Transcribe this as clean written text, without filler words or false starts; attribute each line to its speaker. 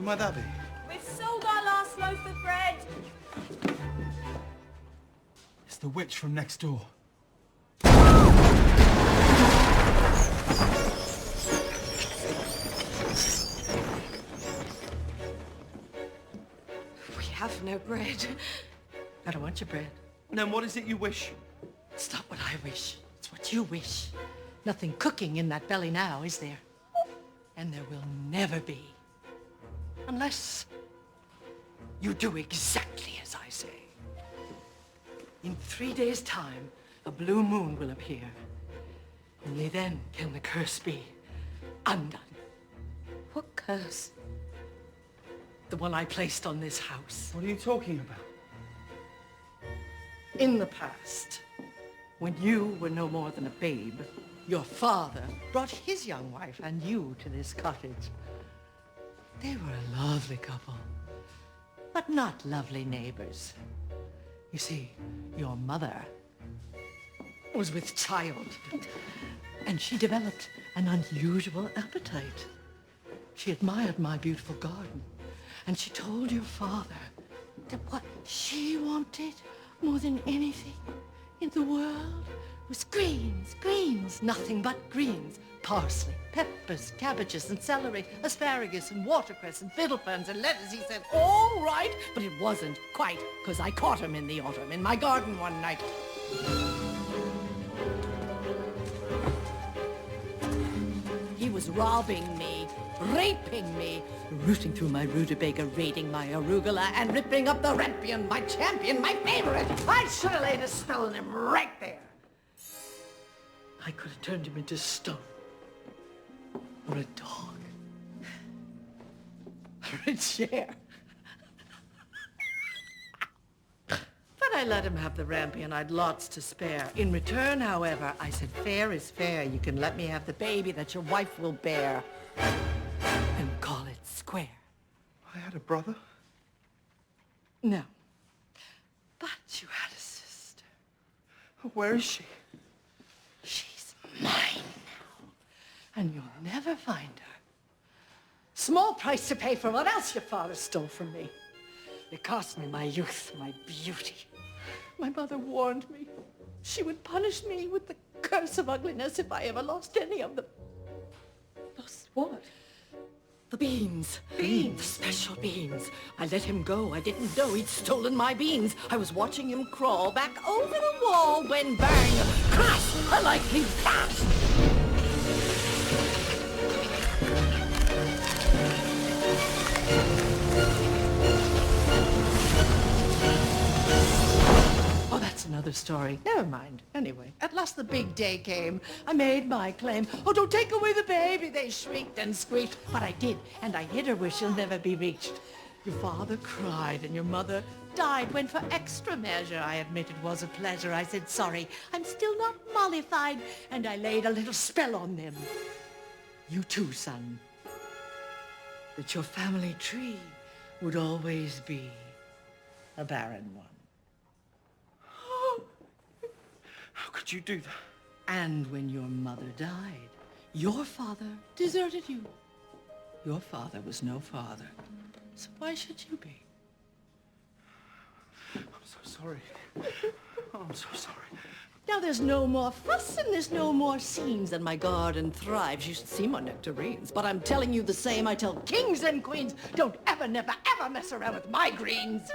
Speaker 1: might that be?
Speaker 2: We've sold our last loaf of bread.
Speaker 1: It's the witch from next door.
Speaker 3: We have no bread. I don't want your bread.
Speaker 1: And then what is it you wish?
Speaker 3: It's not what I wish. It's what you wish. Nothing cooking in that belly now, is there? And there will never be. Unless you do exactly as I say. In 3 days' time, a blue moon will appear. Only then can the curse be undone. What curse? The one I placed on this house.
Speaker 1: What are you talking about?
Speaker 3: In the past, when you were no more than a babe, your father brought his young wife and you to this cottage. They were a lovely couple, but not lovely neighbors. You see, your mother was with child, and she developed an unusual appetite. She admired my beautiful garden, and she told your father that what she wanted more than anything in the world was greens, greens, nothing but greens. Parsley, peppers, cabbages and celery, asparagus and watercress and fiddle ferns and lettuce. He said, all right, but it wasn't quite, because I caught him in the autumn in my garden one night. He was robbing me, raping me, rooting through my rutabaga, raiding my arugula, and ripping up the rampion, my champion, my favorite. I should have laid a spell on him right there. I could have turned him into stone, or a dog, or a chair. But I let him have the rampion. I'd lots to spare. In return, however, I said, fair is fair. You can let me have the baby that your wife will bear. And call it square.
Speaker 1: I had a brother.
Speaker 3: No. But you had a sister.
Speaker 1: Where is she?
Speaker 3: She's mine now. And you'll never find her. Small price to pay for what else your father stole from me. It cost me my youth, my beauty. My mother warned me. She would punish me with the curse of ugliness if I ever lost any of them. Lost what? The beans. Beans? The special beans. I let him go. I didn't know he'd stolen my beans. I was watching him crawl back over the wall when bang, crash, a likely flash. Oh, that's another story. Never mind. Anyway, at last the big day came. I made my claim. Oh, don't take away the baby, they shrieked and squeaked. But I did, and I hid her where she'll never be reached. Your father cried, and your mother died, when for extra measure I admit it was a pleasure. I said, sorry, I'm still not mollified, and I laid a little spell on them. You too, son. That your family tree would always be a barren one.
Speaker 1: How could you do that?
Speaker 3: And when your mother died, your father deserted you. Your father was no father. So why should you be?
Speaker 1: I'm so sorry. Oh, I'm so sorry.
Speaker 3: Now there's no more fuss and there's no more scenes, and my garden thrives. You should see my nectarines. But I'm telling you the same I tell kings and queens. Don't ever, never, ever mess around with my greens.